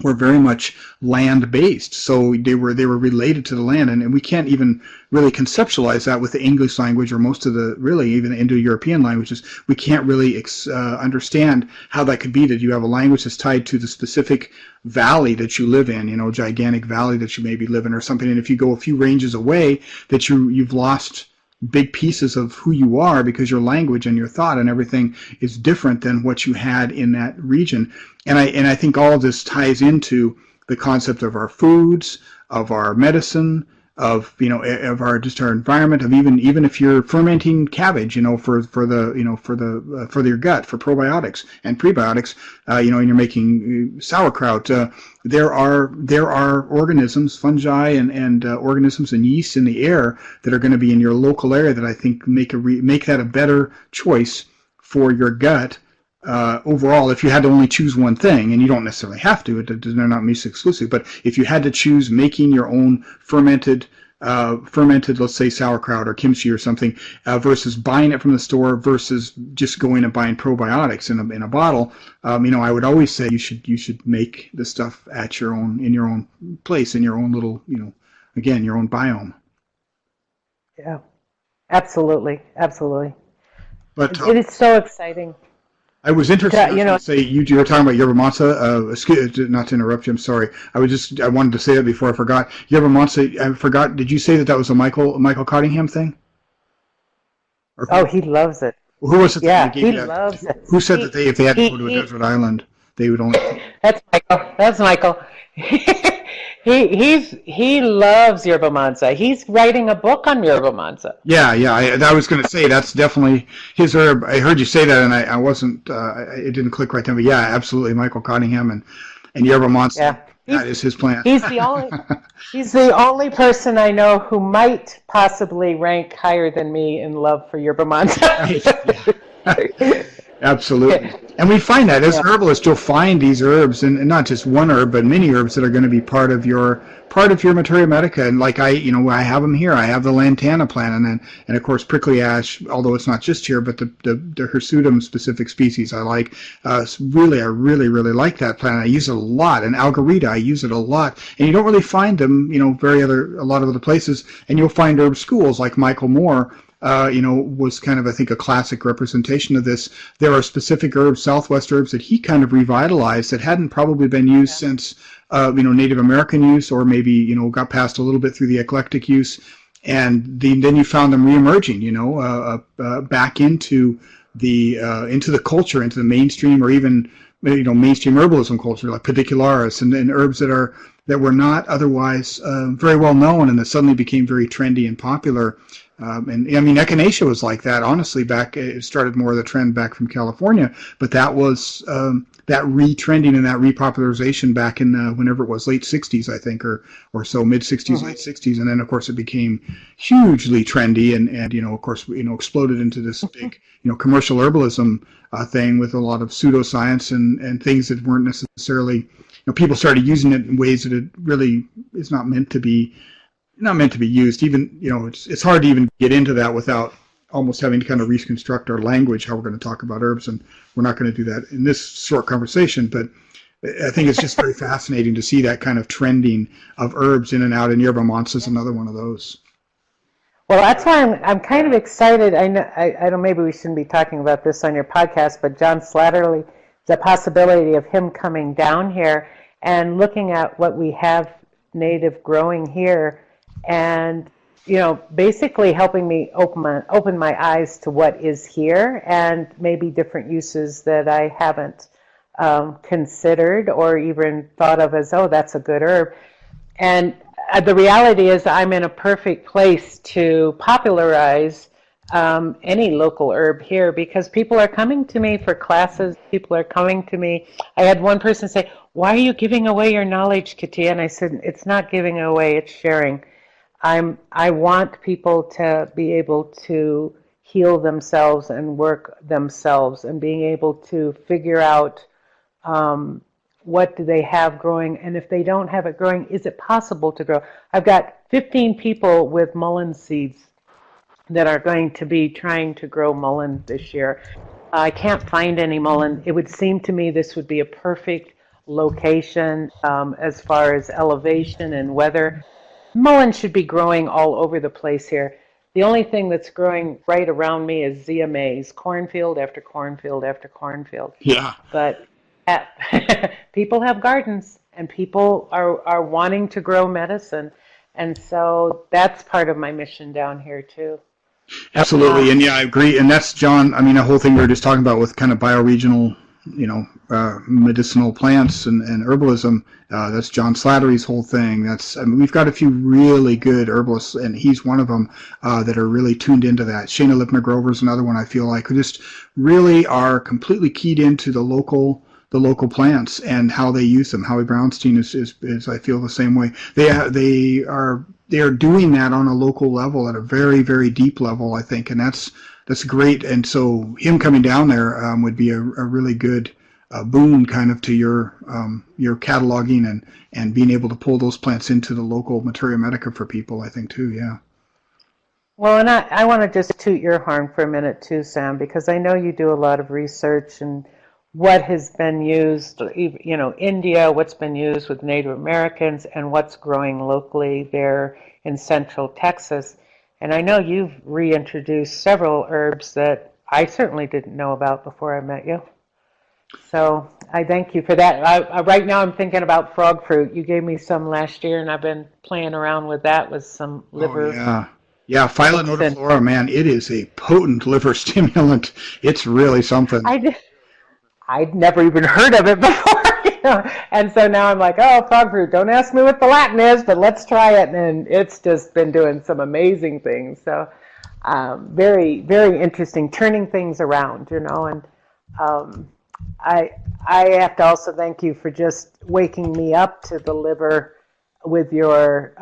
were very much land-based, so they were related to the land, and we can't even really conceptualize that with the English language or most of the even Indo-European languages. We can't really understand how that could be, that you have a language that's tied to the specific valley that you live in, gigantic valley that you maybe live in or something, and if you go a few ranges away, that you've lost big pieces of who you are because your language and your thought and everything is different than what you had in that region. And I think all of this ties into the concept of our foods, of our medicine, of our environment, of even if you're fermenting cabbage, for your gut, for probiotics and prebiotics, and you're making sauerkraut, there are organisms, fungi and organisms and yeast in the air that are going to be in your local area that I think make that a better choice for your gut. Overall, if you had to only choose one thing, and you don't necessarily have to, they're not mutually exclusive, but if you had to choose making your own fermented, let's say sauerkraut or kimchi or something, versus buying it from the store versus just going and buying probiotics in a bottle, I would always say you should make the stuff in your own place, in your own little, again, your own biome. Yeah, absolutely. But it is so exciting. I was interested to say you were talking about yerba mate. Not to interrupt you, I'm sorry. I wanted to say that before I forgot. Yerba mate. I forgot. Did you say that was a Michael Cottingham thing? Oh, he loves it. Who was it? Yeah, he loves it. Who said that if they had to go to a desert island, they would only? That's Michael. He loves yerba mate. He's writing a book on yerba mate. Yeah. I was going to say that's definitely his herb. I heard you say that, and I wasn't. It didn't click right then, but yeah, absolutely, Michael Cottingham and yerba mate. Yeah, that is his plant. He's the only person I know who might possibly rank higher than me in love for yerba mate. Right. Absolutely. And we find that as herbalists, you'll find these herbs, and not just one herb, but many herbs that are going to be part of your materia medica. And like I have them here. I have the lantana plant, and of course prickly ash. Although it's not just here, but the hirsutum specific species I like. I really like that plant. I use it a lot. And algarita, I use it a lot. And you don't really find them, a lot of other places. And you'll find herb schools like Michael Moore. Was kind of, I think, a classic representation of this. There are specific herbs, Southwest herbs, that he kind of revitalized that hadn't probably been used since, Native American use, or maybe, got past a little bit through the eclectic use. And then you found them reemerging, back into the culture, into the mainstream, or even, mainstream herbalism culture, like pedicularis and herbs that were not otherwise very well known, and that suddenly became very trendy and popular. And I mean, echinacea was like that, honestly. It started more of the trend back from California, but that was that retrending and that repopularization back in whenever it was, late 60s, I think, or so, mid 60s, late 60s, and then of course it became hugely trendy, and of course exploded into this big commercial herbalism thing with a lot of pseudoscience and things that weren't necessarily, people started using it in ways that it really is not meant to be used. Even it's hard to even get into that without almost having to kind of reconstruct our language, how we're going to talk about herbs, and we're not going to do that in this short conversation. But I think it's just very fascinating to see that kind of trending of herbs in and out, and yerba mate is another one of those. Well, that's why I'm kind of excited. I don't, maybe we shouldn't be talking about this on your podcast, but John Slattery, the possibility of him coming down here and looking at what we have native growing here, and basically helping me open my eyes to what is here, and maybe different uses that I haven't considered or even thought of as, oh, that's a good herb. And the reality is I'm in a perfect place to popularize any local herb here because people are coming to me for classes. People are coming to me. I had one person say, "Why are you giving away your knowledge, Katia?" And I said, "It's not giving away, it's sharing." I want people to be able to heal themselves and work themselves and being able to figure out what do they have growing, and if they don't have it growing, is it possible to grow? I've got 15 people with mullein seeds that are going to be trying to grow mullein this year. I can't find any mullein. It would seem to me this would be a perfect location as far as elevation and weather. Mullein should be growing all over the place here. The only thing that's growing right around me is Zea mays, cornfield after cornfield after cornfield. Yeah. But people have gardens, and people are wanting to grow medicine. And so that's part of my mission down here, too. Absolutely, and yeah, I agree. And that's John. I mean, the whole thing we were just talking about with kind of bioregional, you know, medicinal plants and herbalism. That's John Slattery's whole thing. That's, I mean, we've got a few really good herbalists, and he's one of them that are really tuned into that. Shayna Lipner Grover's another one. I feel like who just really are completely keyed into the local plants and how they use them. Howie Brownstein is I feel the same way. They are doing that on a local level at a very, very deep level, I think, and that's great. And so him coming down there would be a really good boon kind of to your cataloging and being able to pull those plants into the local materia medica for people, I think, too, yeah. Well, and I want to just toot your horn for a minute, too, Sam, because I know you do a lot of research and what has been used, you know, India, what's been used with Native Americans, and what's growing locally there in central Texas. And I know you've reintroduced several herbs that I certainly didn't know about before I met you. So I thank you for that. Right now I'm thinking about frog fruit. You gave me some last year, and I've been playing around with that with some liver. Oh, yeah. Yeah, Phyla nodiflora, man, it is a potent liver stimulant. It's really something. I'd never even heard of it before, you know? And so now I'm like, oh, frog fruit, don't ask me what the Latin is, but let's try it. And it's just been doing some amazing things. So very, very interesting, turning things around, you know. And I have to also thank you for just waking me up to the liver with your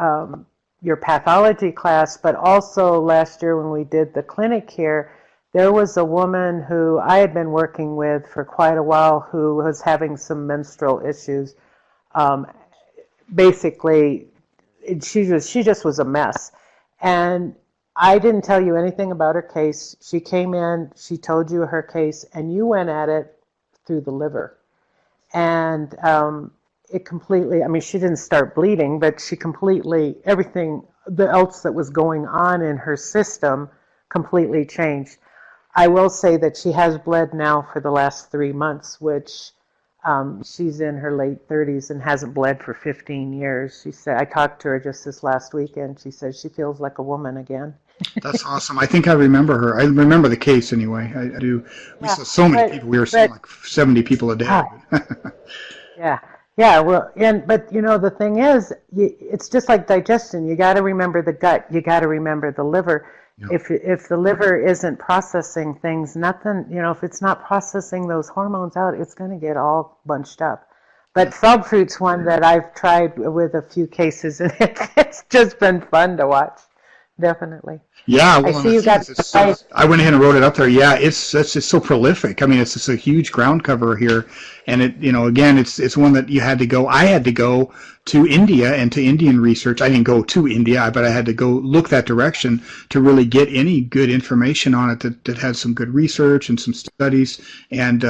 pathology class, but also last year when we did the clinic here, there was a woman who I had been working with for quite a while who was having some menstrual issues. Basically, she just was a mess. And I didn't tell you anything about her case. She came in, she told you her case, and you went at it through the liver. And it completely, I mean, she didn't start bleeding, but she completely, everything else that was going on in her system completely changed. I will say that she has bled now for the last 3 months, which she's in her late 30s and hasn't bled for 15 years. She said, I talked to her just this last weekend. She says she feels like a woman again. That's awesome. I think I remember her. I remember the case anyway. I do. We saw so many people. We were seeing like 70 people a day. Yeah. Well, but you know, the thing is, it's just like digestion. You got to remember the gut. You got to remember the liver. Yeah. If the liver isn't processing things, nothing, you know, if it's not processing those hormones out, it's going to get all bunched up. But frog fruit's one that I've tried with a few cases, and it's just been fun to watch. Definitely. Yeah, well, I see you got. I went ahead and wrote it up there. Yeah, it's just so prolific. I mean, it's just a huge ground cover here, and it, you know, again, it's one that you had to go. I had to go to India and to Indian research. I didn't go to India, but I had to go look that direction to really get any good information on it that had some good research and some studies, and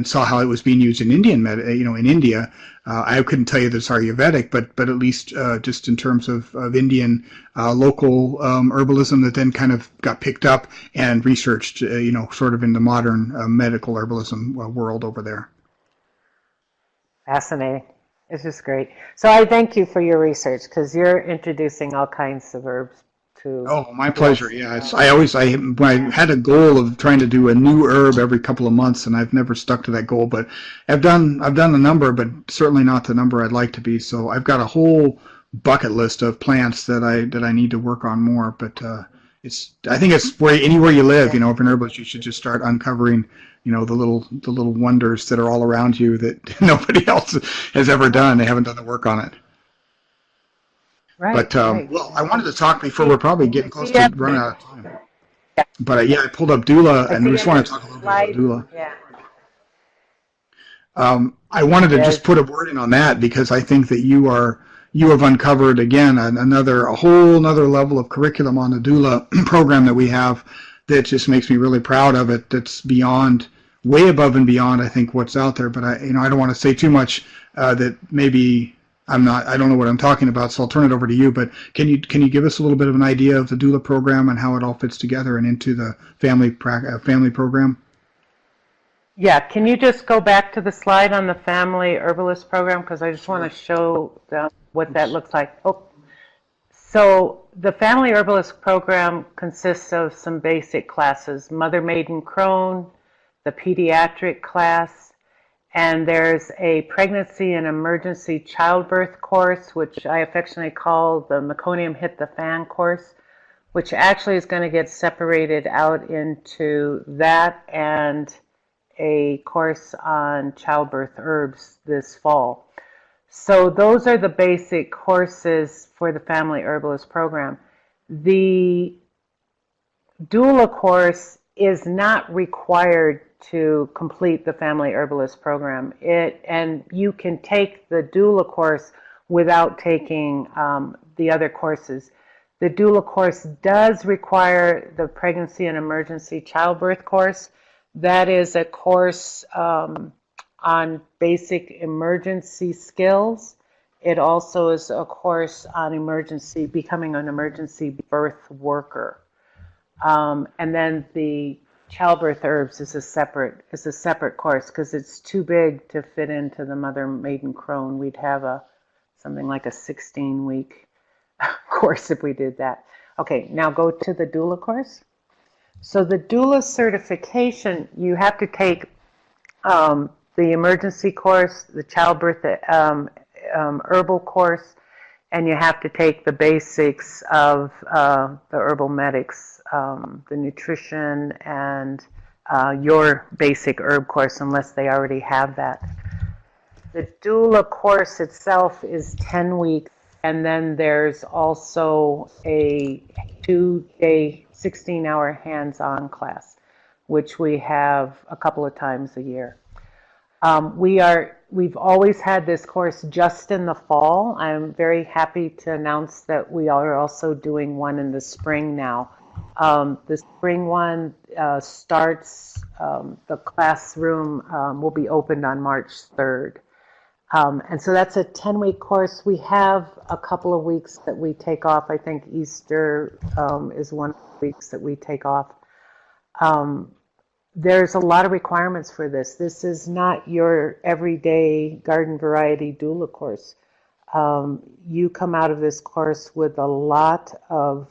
saw how it was being used in Indian in India. I couldn't tell you that it's Ayurvedic, but at least just in terms of Indian local herbalism that then kind of got picked up and researched, sort of in the modern medical herbalism world over there. Fascinating. It's just great. So I thank you for your research because you're introducing all kinds of herbs to. Oh, my pleasure. Yeah, I had a goal of trying to do a new herb every couple of months, and I've never stuck to that goal. But I've done a number, but certainly not the number I'd like to be. So I've got a whole bucket list of plants that I need to work on more. But I think it's where anywhere you live, Yeah. if you're an herbalist, you should just start uncovering, the little wonders that are all around you that nobody else has ever done. They haven't done the work on it. Right, But right. well, I wanted to talk before we're probably getting I close see to you. running out of time. But yeah, I pulled up Doula, I and we see just on want your to talk a little bit about slide. Doula. Yeah. I wanted to just Yes. put a word in on that because I think that you have uncovered again a whole another level of curriculum on the doula program that we have that just makes me really proud of it. That's beyond, way above and beyond, I think, what's out there. But I don't want to say too much that maybe I don't know what I'm talking about. So I'll turn it over to you. But can you give us a little bit of an idea of the doula program and how it all fits together and into the family program? Yeah, can you just go back to the slide on the family herbalist program? Because I just want to show them what that looks like. Oh, so the family herbalist program consists of some basic classes: Mother, Maiden, Crone, the pediatric class, and there's a pregnancy and emergency childbirth course, which I affectionately call the Meconium Hit the Fan course, which actually is going to get separated out into that and a course on childbirth herbs this fall. So those are the basic courses for the Family Herbalist program. The doula course is not required to complete the Family Herbalist program. And you can take the doula course without taking the other courses. The doula course does require the pregnancy and emergency childbirth course. That is a course on basic emergency skills. It also is a course on becoming an emergency birth worker. And then the childbirth herbs is a separate course because it's too big to fit into the Mother, Maiden, Crone. We'd have something like a 16-week course if we did that. Okay, now go to the doula course. So the Doula Certification, you have to take the emergency course, the childbirth herbal course, and you have to take the basics of the herbal medics, the nutrition, and your basic herb course, unless they already have that. The doula course itself is 10 weeks, and then there's also a 2-day, 16-hour hands-on class, which we have a couple of times a year. We've always had this course just in the fall. I'm very happy to announce that we are also doing one in the spring now. The spring one starts, the classroom will be opened on March 3rd. And so that's a 10-week course. We have a couple of weeks that we take off. I think Easter is one of the weeks that we take off. There's a lot of requirements for this. This is not your everyday garden variety doula course. You come out of this course with a lot of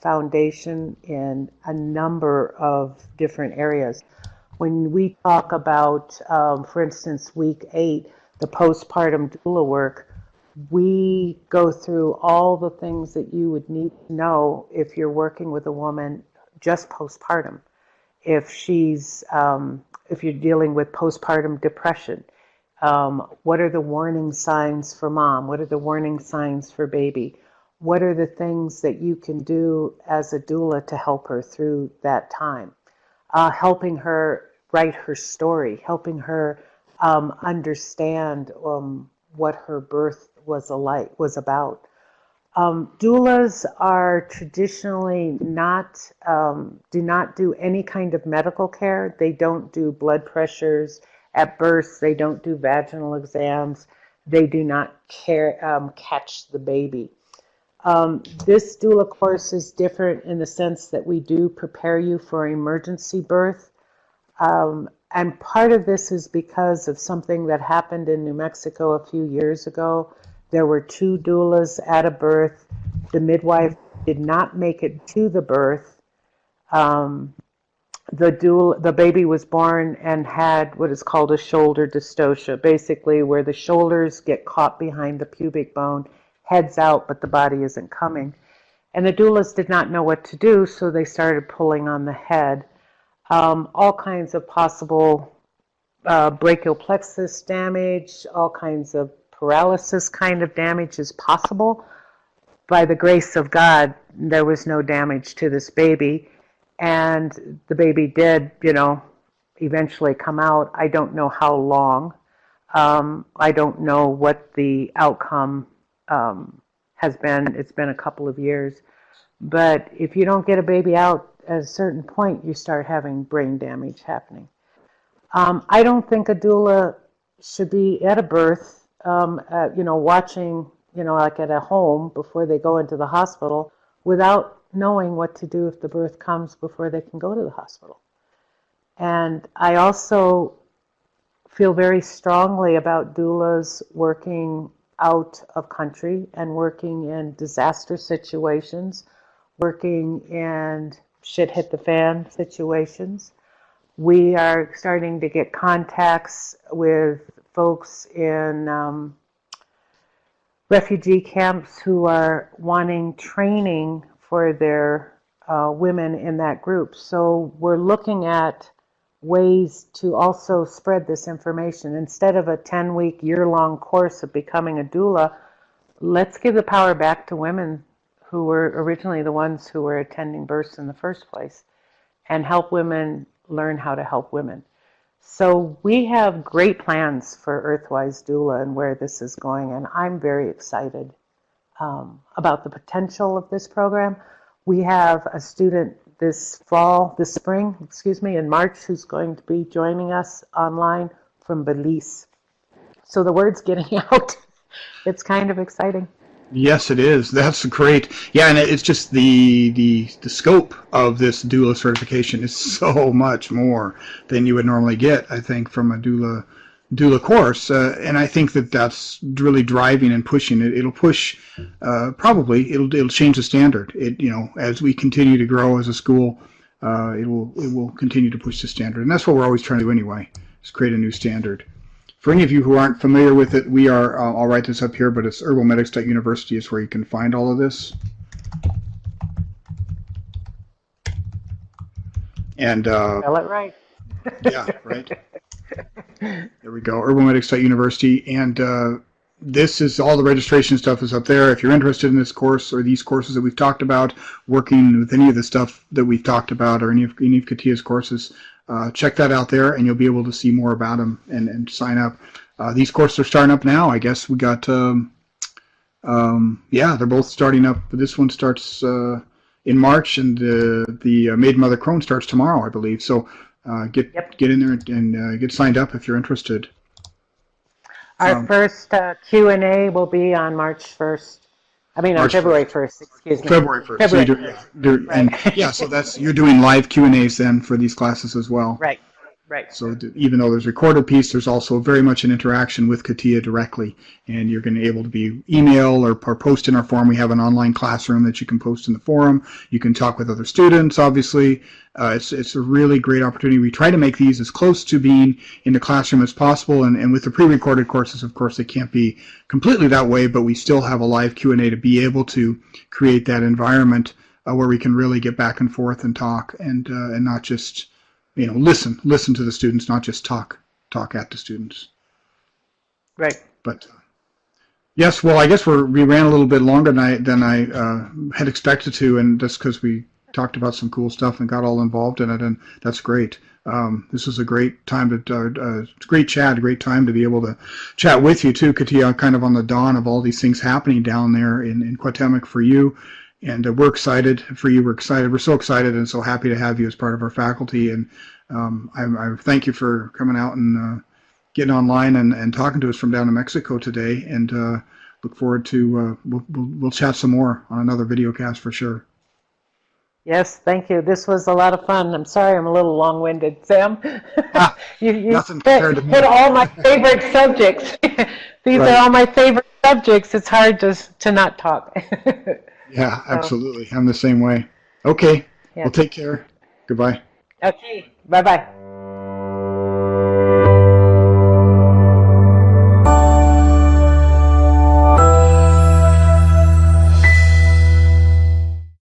foundation in a number of different areas. When we talk about, for instance, week 8, the postpartum doula work, we go through all the things that you would need to know if you're working with a woman just postpartum. If you're dealing with postpartum depression, what are the warning signs for mom? What are the warning signs for baby? What are the things that you can do as a doula to help her through that time? Helping her write her story, helping her understand what her birth was about. Doulas are traditionally do not do any kind of medical care. They don't do blood pressures at birth. They don't do vaginal exams. They do not catch the baby. This doula course is different in the sense that we do prepare you for emergency birth. And part of this is because of something that happened in New Mexico a few years ago. There were 2 doulas at a birth. The midwife did not make it to the birth. The baby was born and had what is called a shoulder dystocia, basically where the shoulders get caught behind the pubic bone head's out, but the body isn't coming. And the doulas did not know what to do, so they started pulling on the head. All kinds of possible brachial plexus damage, all kinds of paralysis kind of damage is possible. By the grace of God, there was no damage to this baby, and the baby did, eventually come out. I don't know how long. I don't know what the outcome has been. It's been a couple of years. But if you don't get a baby out at a certain point, you start having brain damage happening. I don't think a doula should be at a birth, watching, like at a home before they go into the hospital without knowing what to do if the birth comes before they can go to the hospital. And I also feel very strongly about doulas working out of country and working in disaster situations, working in shit hit the fan situations. We are starting to get contacts with folks in refugee camps who are wanting training for their women in that group. So we're looking at ways to also spread this information. Instead of a 10-week, year-long course of becoming a doula, let's give the power back to women who were originally the ones who were attending births in the first place and help women learn how to help women. So we have great plans for Earthwise Doula and where this is going, and I'm very excited about the potential of this program. We have a student this spring, in March, who's going to be joining us online from Belize. So the word's getting out. It's kind of exciting. Yes, it is. That's great. Yeah, and it's just the scope of this doula certification is so much more than you would normally get, I think, from a doula course, and I think that's really driving and pushing it. It'll push, probably it'll change the standard. As we continue to grow as a school, it will continue to push the standard, and that's what we're always trying to do anyway, is create a new standard. For any of you who aren't familiar with it, we are, I'll write this up here, but it's herbalmedics.university is where you can find all of this. And spell it right. Yeah, right. There we go, herbalmedics.university, and this is all the registration stuff is up there. If you're interested in this course or these courses that we've talked about, working with any of the stuff that we've talked about or any of Katia's courses, check that out there, and you'll be able to see more about them and sign up. These courses are starting up now. I guess we got, they're both starting up. This one starts in March, and the Maiden Mother Crone starts tomorrow, I believe. So get in there and get signed up if you're interested. Our first Q&A will be on March 1st. On February 1st, excuse me. February 1st. February. So right. So you're doing live Q&As then for these classes as well. Right. Right. So even though there's a recorded piece, there's also very much an interaction with Katia directly, and you're going to be able to be email or post in our forum. We have an online classroom that you can post in the forum. You can talk with other students, obviously. It's a really great opportunity. We try to make these as close to being in the classroom as possible, and with the pre-recorded courses, of course, they can't be completely that way, but we still have a live Q&A to be able to create that environment where we can really get back and forth and talk and not just listen to the students, not just talk at the students. Right. But yes, well, I guess we ran a little bit longer than I had expected to, and just because we talked about some cool stuff and got all involved in it, and that's great. This was a great time great time to be able to chat with you too, Katia, kind of on the dawn of all these things happening down there in Quatemoc for you. And we're excited for you. We're so excited and so happy to have you as part of our faculty. And I thank you for coming out and getting online and talking to us from down in Mexico today. And look forward to we'll chat some more on another videocast for sure. Yes, thank you. This was a lot of fun. I'm sorry I'm a little long-winded, Sam. You hit all my favorite subjects. These are all my favorite subjects. It's hard to not talk. Yeah, absolutely. I'm the same way. Okay. Yeah. Well, take care. Goodbye. Okay. Bye-bye.